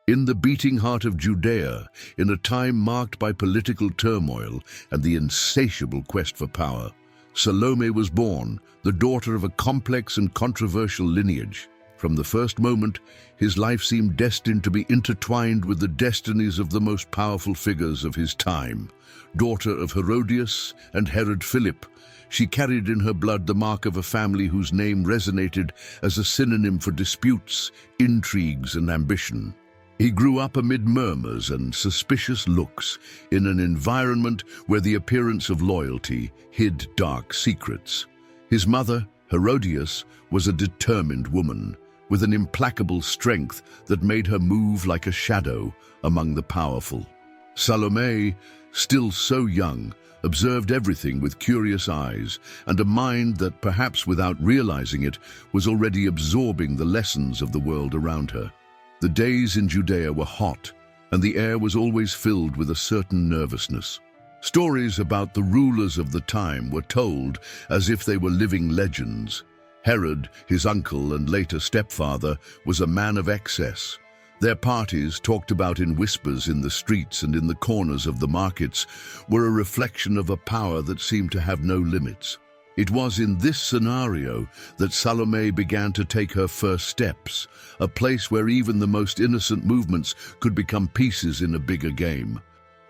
In the beating heart of Judea, in a time marked by political turmoil and the insatiable quest for power, Salome was born, the daughter of a complex and controversial lineage. From the first moment, his life seemed destined to be intertwined with the destinies of the most powerful figures of his time. Daughter of Herodias and Herod Philip, she carried in her blood the mark of a family whose name resonated as a synonym for disputes, intrigues, and ambition. He grew up amid murmurs and suspicious looks, in an environment where the appearance of loyalty hid dark secrets. His mother, Herodias, was a determined woman, with an implacable strength that made her move like a shadow among the powerful. Salome, still so young, observed everything with curious eyes and a mind that, perhaps without realizing it, was already absorbing the lessons of the world around her. The days in Judea were hot, and the air was always filled with a certain nervousness. Stories about the rulers of the time were told as if they were living legends. Herod, his uncle and later stepfather, was a man of excess. Their parties, talked about in whispers in the streets and in the corners of the markets, were a reflection of a power that seemed to have no limits. It was in this scenario that Salome began to take her first steps, a place where even the most innocent movements could become pieces in a bigger game.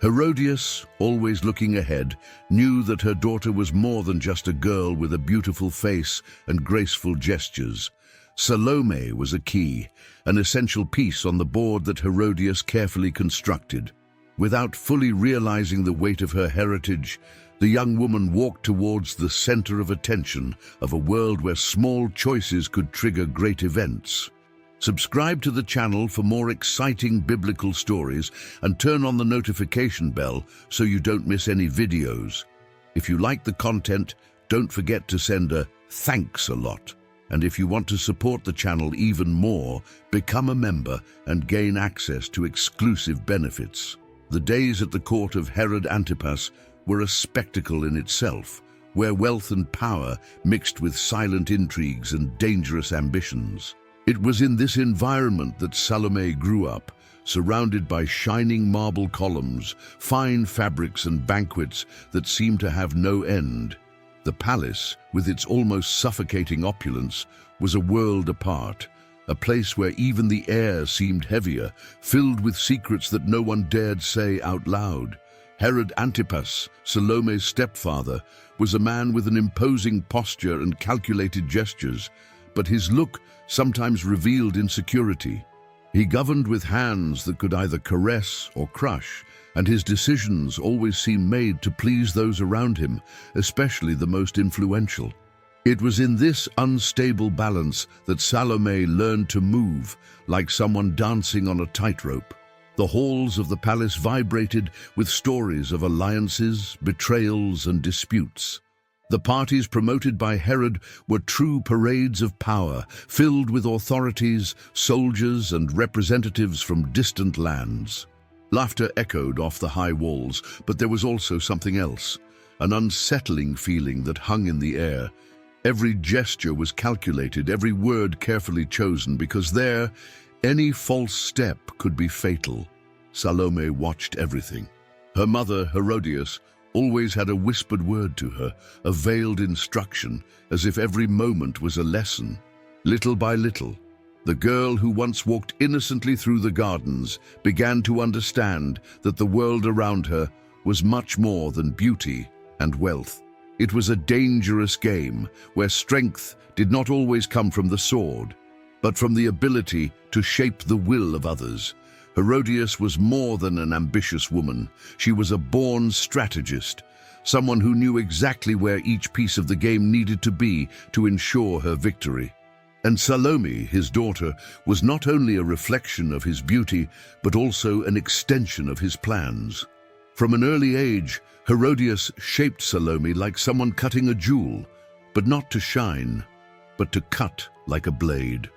Herodias, always looking ahead, knew that her daughter was more than just a girl with a beautiful face and graceful gestures. Salome was a key, an essential piece on the board that Herodias carefully constructed. Without fully realizing the weight of her heritage, the young woman walked towards the center of attention of a world where small choices could trigger great events. Subscribe to the channel for more exciting biblical stories and turn on the notification bell so you don't miss any videos. If you like the content, don't forget to send a thanks a lot. And if you want to support the channel even more, become a member and gain access to exclusive benefits. The days at the court of Herod Antipas were a spectacle in itself, where wealth and power mixed with silent intrigues and dangerous ambitions. It was in this environment that Salome grew up, surrounded by shining marble columns, fine fabrics and banquets that seemed to have no end. The palace, with its almost suffocating opulence, was a world apart, a place where even the air seemed heavier, filled with secrets that no one dared say out loud. Herod Antipas, Salome's stepfather, was a man with an imposing posture and calculated gestures, but his look sometimes revealed insecurity. He governed with hands that could either caress or crush, and his decisions always seemed made to please those around him, especially the most influential. It was in this unstable balance that Salome learned to move, like someone dancing on a tightrope. The halls of the palace vibrated with stories of alliances, betrayals, and disputes. The parties promoted by Herod were true parades of power, filled with authorities, soldiers, and representatives from distant lands. Laughter echoed off the high walls, but there was also something else, an unsettling feeling that hung in the air. Every gesture was calculated, every word carefully chosen, because there, any false step could be fatal. Salome watched everything. Her mother, Herodias, always had a whispered word to her, a veiled instruction, as if every moment was a lesson. Little by little, the girl who once walked innocently through the gardens began to understand that the world around her was much more than beauty and wealth. It was a dangerous game where strength did not always come from the sword, but from the ability to shape the will of others. Herodias was more than an ambitious woman. She was a born strategist, someone who knew exactly where each piece of the game needed to be to ensure her victory. And Salome, his daughter, was not only a reflection of his beauty, but also an extension of his plans. From an early age, Herodias shaped Salome like someone cutting a jewel, but not to shine, but to cut like a blade.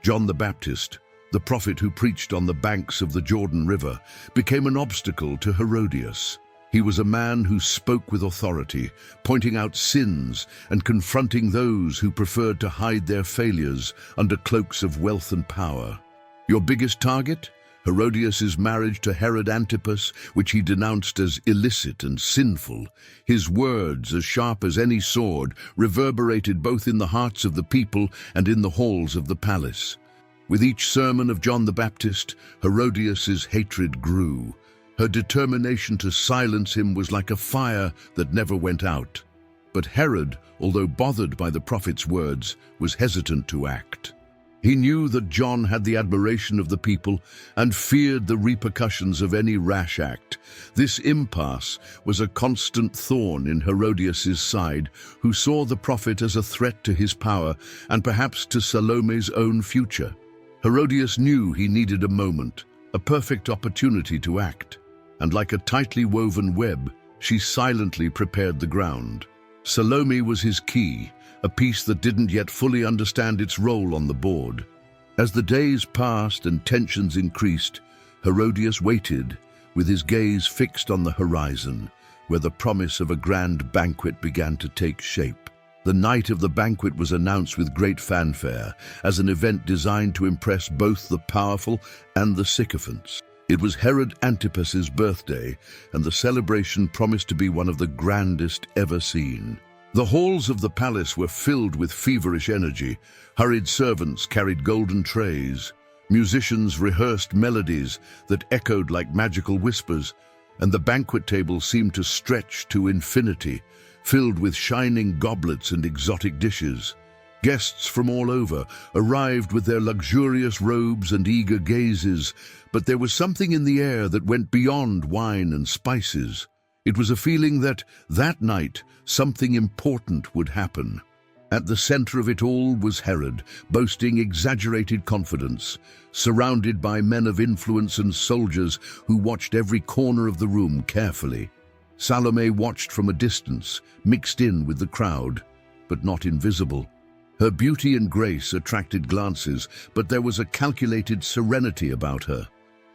John the Baptist, the prophet who preached on the banks of the Jordan River, became an obstacle to Herodias. He was a man who spoke with authority, pointing out sins and confronting those who preferred to hide their failures under cloaks of wealth and power. Your biggest target? Herodias's marriage to Herod Antipas, which he denounced as illicit and sinful. His words, as sharp as any sword, reverberated both in the hearts of the people and in the halls of the palace. With each sermon of John the Baptist, Herodias's hatred grew. Her determination to silence him was like a fire that never went out. But Herod, although bothered by the prophet's words, was hesitant to act. He knew that John had the admiration of the people and feared the repercussions of any rash act. This impasse was a constant thorn in Herodias's side, who saw the prophet as a threat to his power and perhaps to Salome's own future. Herodias knew he needed a moment, a perfect opportunity to act, and like a tightly woven web, she silently prepared the ground. Salome was his key, a piece that didn't yet fully understand its role on the board. As the days passed and tensions increased, Herodias waited, with his gaze fixed on the horizon, where the promise of a grand banquet began to take shape. The night of the banquet was announced with great fanfare, as an event designed to impress both the powerful and the sycophants. It was Herod Antipas's birthday, and the celebration promised to be one of the grandest ever seen. The halls of the palace were filled with feverish energy. Hurried servants carried golden trays. Musicians rehearsed melodies that echoed like magical whispers, and the banquet table seemed to stretch to infinity, filled with shining goblets and exotic dishes. Guests from all over arrived with their luxurious robes and eager gazes, but there was something in the air that went beyond wine and spices. It was a feeling that night something important would happen. At the center of it all was Herod, boasting exaggerated confidence, surrounded by men of influence and soldiers who watched every corner of the room carefully. Salome watched from a distance, mixed in with the crowd, but not invisible. Her beauty and grace attracted glances, but there was a calculated serenity about her.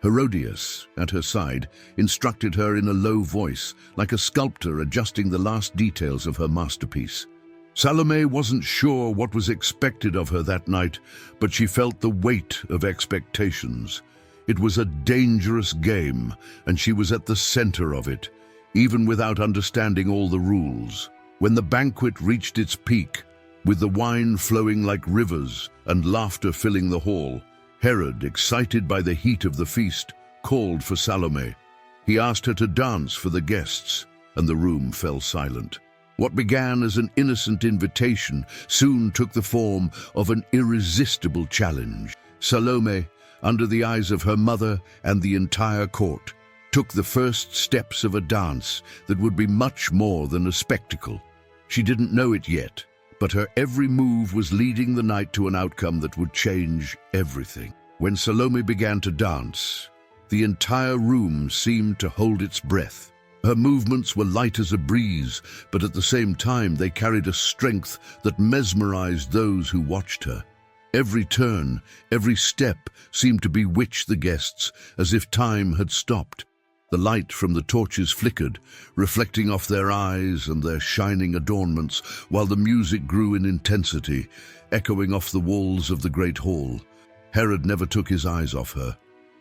Herodias, at her side, instructed her in a low voice, like a sculptor adjusting the last details of her masterpiece. Salome wasn't sure what was expected of her that night, but she felt the weight of expectations. It was a dangerous game, and she was at the center of it, even without understanding all the rules. When the banquet reached its peak, with the wine flowing like rivers and laughter filling the hall, Herod, excited by the heat of the feast, called for Salome. He asked her to dance for the guests, and the room fell silent. What began as an innocent invitation soon took the form of an irresistible challenge. Salome, under the eyes of her mother and the entire court, took the first steps of a dance that would be much more than a spectacle. She didn't know it yet, but her every move was leading the night to an outcome that would change everything. When Salome began to dance, the entire room seemed to hold its breath. Her movements were light as a breeze, but at the same time they carried a strength that mesmerized those who watched her. Every turn, every step seemed to bewitch the guests, as if time had stopped. The light from the torches flickered, reflecting off their eyes and their shining adornments, while the music grew in intensity, echoing off the walls of the great hall. Herod never took his eyes off her.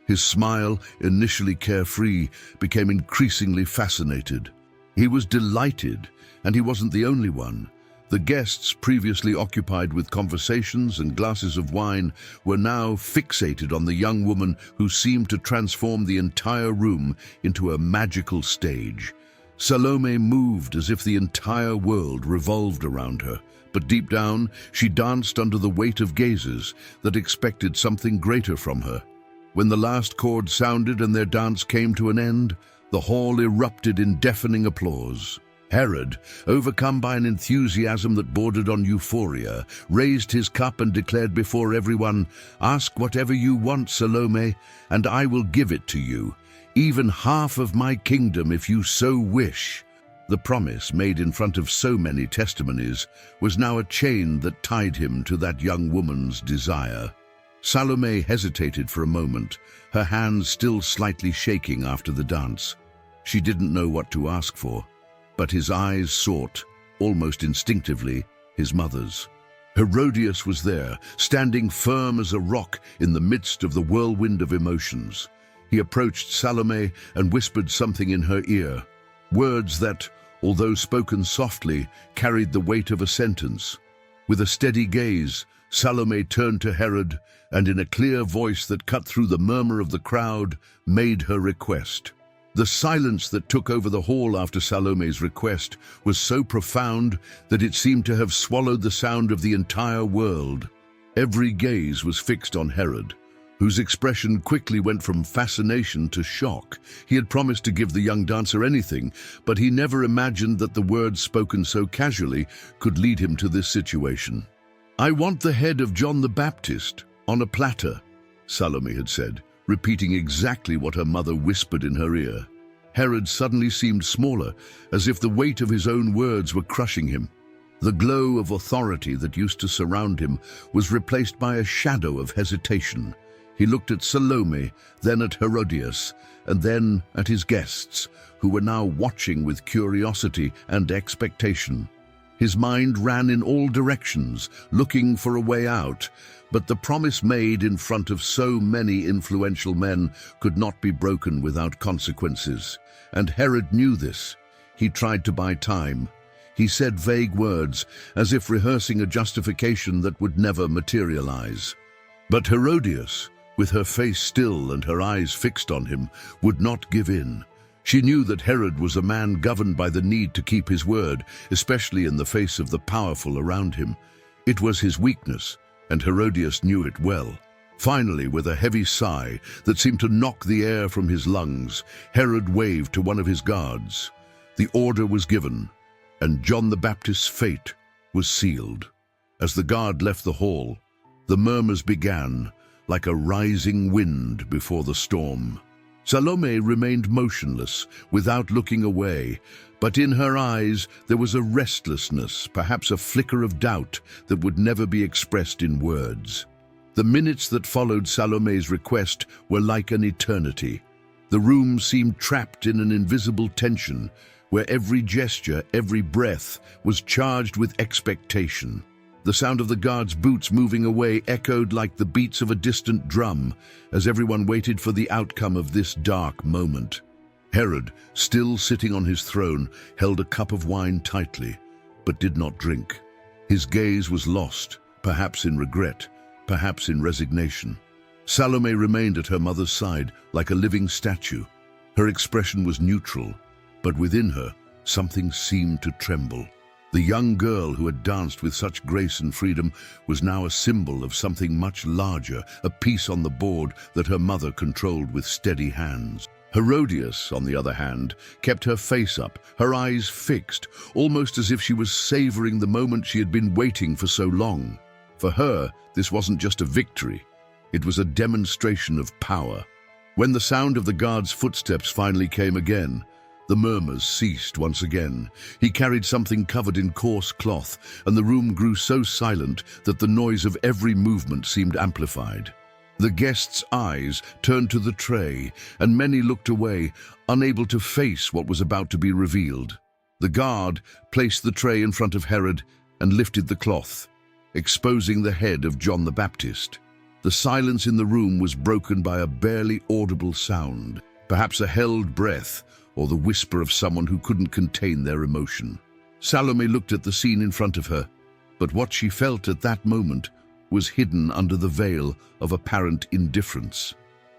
His smile, initially carefree, became increasingly fascinated. He was delighted, and he wasn't the only one. The guests, previously occupied with conversations and glasses of wine, were now fixated on the young woman who seemed to transform the entire room into a magical stage. Salome moved as if the entire world revolved around her, but deep down, she danced under the weight of gazes that expected something greater from her. When the last chord sounded and their dance came to an end, the hall erupted in deafening applause. Herod, overcome by an enthusiasm that bordered on euphoria, raised his cup and declared before everyone, "Ask whatever you want, Salome, and I will give it to you, even half of my kingdom if you so wish." The promise, made in front of so many testimonies, was now a chain that tied him to that young woman's desire. Salome hesitated for a moment, her hands still slightly shaking after the dance. She didn't know what to ask for, but his eyes sought, almost instinctively, his mother's. Herodias was there, standing firm as a rock in the midst of the whirlwind of emotions. He approached Salome and whispered something in her ear, words that, although spoken softly, carried the weight of a sentence. With a steady gaze, Salome turned to Herod and in a clear voice that cut through the murmur of the crowd, made her request. The silence that took over the hall after Salome's request was so profound that it seemed to have swallowed the sound of the entire world. Every gaze was fixed on Herod, whose expression quickly went from fascination to shock. He had promised to give the young dancer anything, but he never imagined that the words spoken so casually could lead him to this situation. "I want the head of John the Baptist, on a platter," Salome had said, repeating exactly what her mother whispered in her ear. Herod suddenly seemed smaller, as if the weight of his own words were crushing him. The glow of authority that used to surround him was replaced by a shadow of hesitation. He looked at Salome, then at Herodias, and then at his guests, who were now watching with curiosity and expectation. His mind ran in all directions, looking for a way out, but the promise made in front of so many influential men could not be broken without consequences. And Herod knew this. He tried to buy time. He said vague words, as if rehearsing a justification that would never materialize. But Herodias, with her face still and her eyes fixed on him, would not give in. She knew that Herod was a man governed by the need to keep his word, especially in the face of the powerful around him. It was his weakness, and Herodias knew it well. Finally, with a heavy sigh that seemed to knock the air from his lungs, Herod waved to one of his guards. The order was given, and John the Baptist's fate was sealed. As the guard left the hall, the murmurs began, like a rising wind before the storm. Salome remained motionless, without looking away, but in her eyes there was a restlessness, perhaps a flicker of doubt that would never be expressed in words. The minutes that followed Salome's request were like an eternity. The room seemed trapped in an invisible tension, where every gesture, every breath was charged with expectation. The sound of the guards' boots moving away echoed like the beats of a distant drum, as everyone waited for the outcome of this dark moment. Herod, still sitting on his throne, held a cup of wine tightly, but did not drink. His gaze was lost, perhaps in regret, perhaps in resignation. Salome remained at her mother's side like a living statue. Her expression was neutral, but within her, something seemed to tremble. The young girl who had danced with such grace and freedom was now a symbol of something much larger, a piece on the board that her mother controlled with steady hands. Herodias, on the other hand, kept her face up, her eyes fixed, almost as if she was savoring the moment she had been waiting for so long. For her, this wasn't just a victory. It was a demonstration of power. When the sound of the guard's footsteps finally came again, the murmurs ceased once again. He carried something covered in coarse cloth, and the room grew so silent that the noise of every movement seemed amplified. The guests' eyes turned to the tray, and many looked away, unable to face what was about to be revealed. The guard placed the tray in front of Herod and lifted the cloth, exposing the head of John the Baptist. The silence in the room was broken by a barely audible sound, perhaps a held breath, or the whisper of someone who couldn't contain their emotion. Salome looked at the scene in front of her, but what she felt at that moment was hidden under the veil of apparent indifference.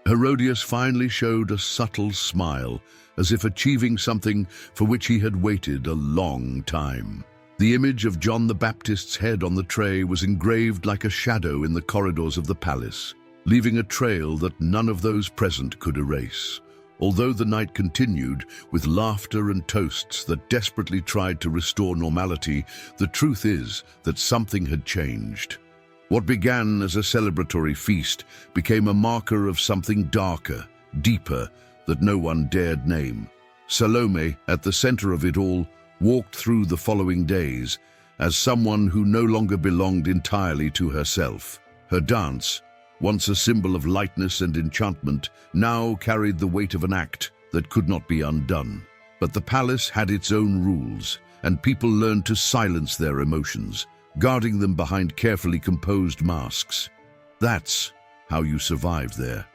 Herodias finally showed a subtle smile, as if achieving something for which he had waited a long time. The image of John the Baptist's head on the tray was engraved like a shadow in the corridors of the palace, leaving a trail that none of those present could erase. Although the night continued, with laughter and toasts that desperately tried to restore normality, the truth is that something had changed. What began as a celebratory feast became a marker of something darker, deeper, that no one dared name. Salome, at the center of it all, walked through the following days as someone who no longer belonged entirely to herself. Her dance, once a symbol of lightness and enchantment, now carried the weight of an act that could not be undone. But the palace had its own rules, and people learned to silence their emotions, guarding them behind carefully composed masks. That's how you survived there.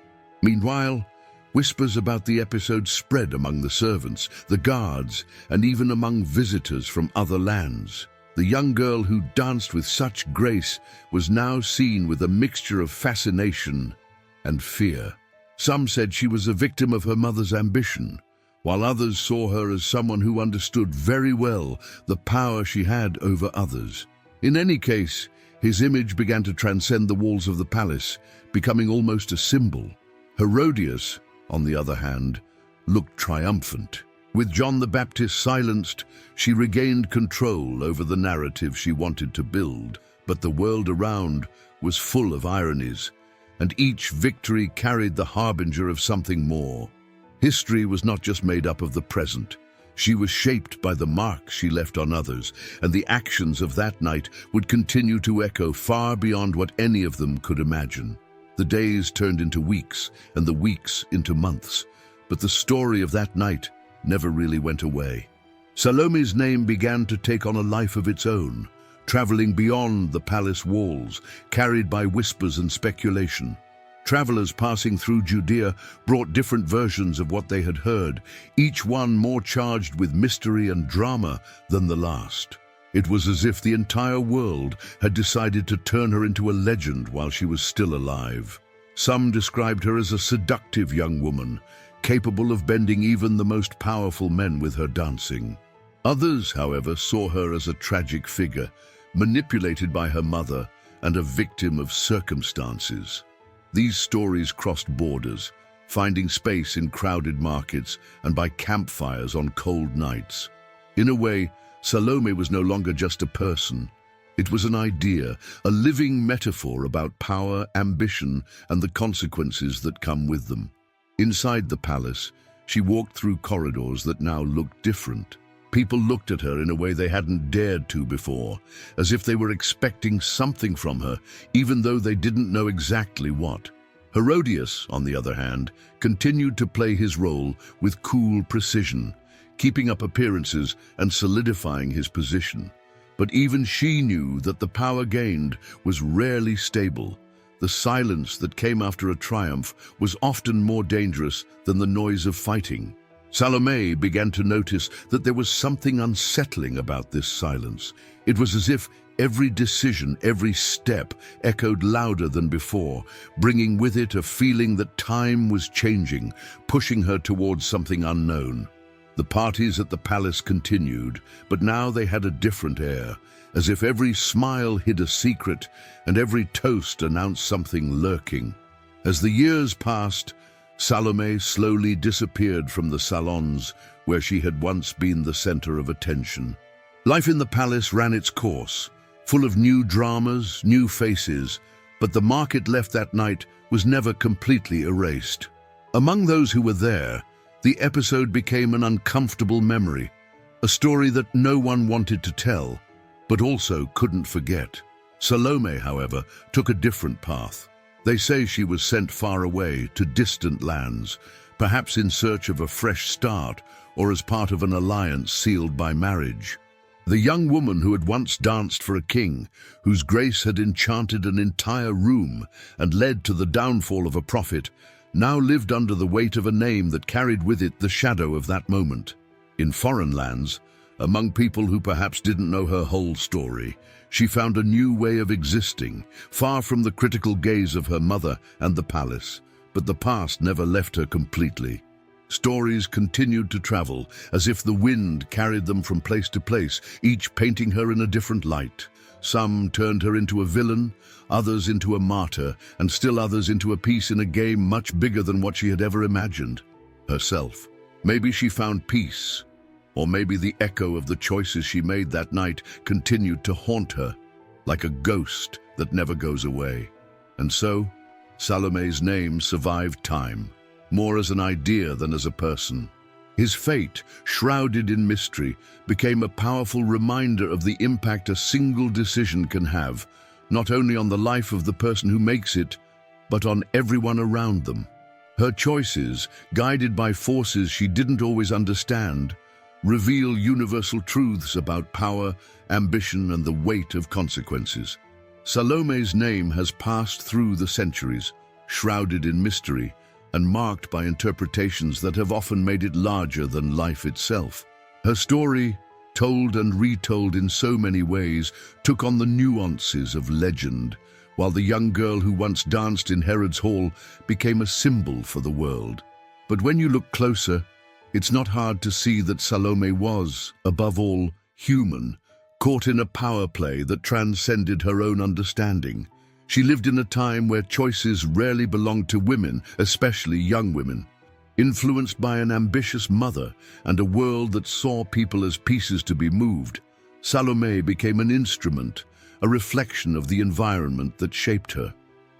Meanwhile, Whispers about the episode spread among the servants, the guards, and even among visitors from other lands. The young girl who danced with such grace was now seen with a mixture of fascination and fear. Some said she was a victim of her mother's ambition, while others saw her as someone who understood very well the power she had over others. In any case, his image began to transcend the walls of the palace, becoming almost a symbol. Herodias, on the other hand, looked triumphant. With John the Baptist silenced, she regained control over the narrative she wanted to build. But the world around was full of ironies, and each victory carried the harbinger of something more. History was not just made up of the present. She was shaped by the mark she left on others, and the actions of that night would continue to echo far beyond what any of them could imagine. The days turned into weeks, and the weeks into months, but the story of that night never really went away. Salome's name began to take on a life of its own, traveling beyond the palace walls, carried by whispers and speculation. Travelers passing through Judea brought different versions of what they had heard, each one more charged with mystery and drama than the last. It was as if the entire world had decided to turn her into a legend while she was still alive. Some described her as a seductive young woman, capable of bending even the most powerful men with her dancing. Others, however, saw her as a tragic figure, manipulated by her mother and a victim of circumstances. These stories crossed borders, finding space in crowded markets and by campfires on cold nights. In a way, Salome was no longer just a person. It was an idea, a living metaphor about power, ambition, and the consequences that come with them. Inside the palace, she walked through corridors that now looked different. People looked at her in a way they hadn't dared to before, as if they were expecting something from her, even though they didn't know exactly what. Herodias, on the other hand, continued to play his role with cool precision, keeping up appearances and solidifying his position. But even she knew that the power gained was rarely stable. The silence that came after a triumph was often more dangerous than the noise of fighting. Salome began to notice that there was something unsettling about this silence. It was as if every decision, every step echoed louder than before, bringing with it a feeling that time was changing, pushing her towards something unknown. The parties at the palace continued, but now they had a different air, as if every smile hid a secret and every toast announced something lurking. As the years passed, Salome slowly disappeared from the salons where she had once been the center of attention. Life in the palace ran its course, full of new dramas, new faces, but the mark it left that night was never completely erased. Among those who were there, the episode became an uncomfortable memory, a story that no one wanted to tell, but also couldn't forget. Salome, however, took a different path. They say she was sent far away to distant lands, perhaps in search of a fresh start or as part of an alliance sealed by marriage. The young woman who had once danced for a king, whose grace had enchanted an entire room and led to the downfall of a prophet, now lived under the weight of a name that carried with it the shadow of that moment. In foreign lands, among people who perhaps didn't know her whole story, she found a new way of existing, far from the critical gaze of her mother and the palace, but the past never left her completely. Stories continued to travel, as if the wind carried them from place to place, each painting her in a different light. Some turned her into a villain, others into a martyr, and still others into a piece in a game much bigger than what she had ever imagined. Herself. Maybe she found peace, or maybe the echo of the choices she made that night continued to haunt her, like a ghost that never goes away. And so, Salome's name survived time, more as an idea than as a person. His fate, shrouded in mystery, became a powerful reminder of the impact a single decision can have, not only on the life of the person who makes it, but on everyone around them. Her choices, guided by forces she didn't always understand, reveal universal truths about power, ambition, and the weight of consequences. Salome's name has passed through the centuries, shrouded in mystery, and marked by interpretations that have often made it larger than life itself. Her story, told and retold in so many ways, took on the nuances of legend, while the young girl who once danced in Herod's hall became a symbol for the world. But when you look closer, it's not hard to see that Salome was, above all, human, caught in a power play that transcended her own understanding. She lived in a time where choices rarely belonged to women, especially young women. Influenced by an ambitious mother and a world that saw people as pieces to be moved, Salome became an instrument, a reflection of the environment that shaped her.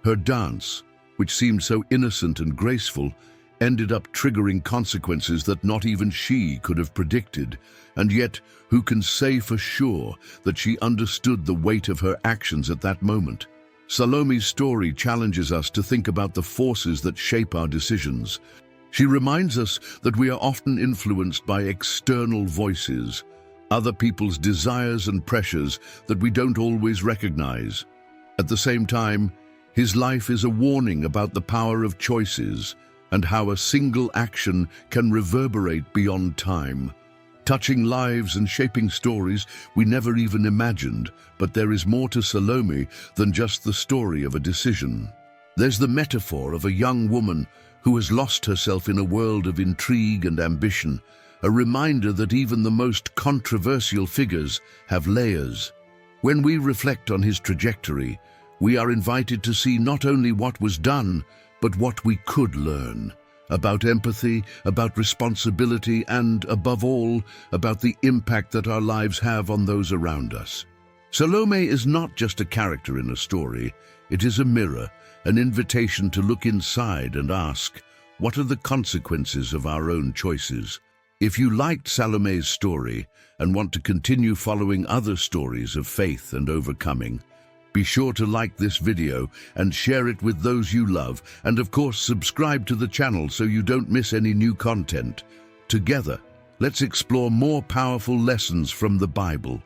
Her dance, which seemed so innocent and graceful, ended up triggering consequences that not even she could have predicted. And yet, who can say for sure that she understood the weight of her actions at that moment? Salome's story challenges us to think about the forces that shape our decisions. She reminds us that we are often influenced by external voices, other people's desires and pressures that we don't always recognize. At the same time, his life is a warning about the power of choices and how a single action can reverberate beyond time, touching lives and shaping stories we never even imagined. But there is more to Salome than just the story of a decision. There's the metaphor of a young woman who has lost herself in a world of intrigue and ambition, a reminder that even the most controversial figures have layers. When we reflect on his trajectory, we are invited to see not only what was done, but what we could learn about empathy, about responsibility, and, above all, about the impact that our lives have on those around us. Salome is not just a character in a story, it is a mirror, an invitation to look inside and ask, what are the consequences of our own choices? If you liked Salome's story and want to continue following other stories of faith and overcoming, be sure to like this video and share it with those you love, and of course subscribe to the channel so you don't miss any new content. Together, let's explore more powerful lessons from the Bible.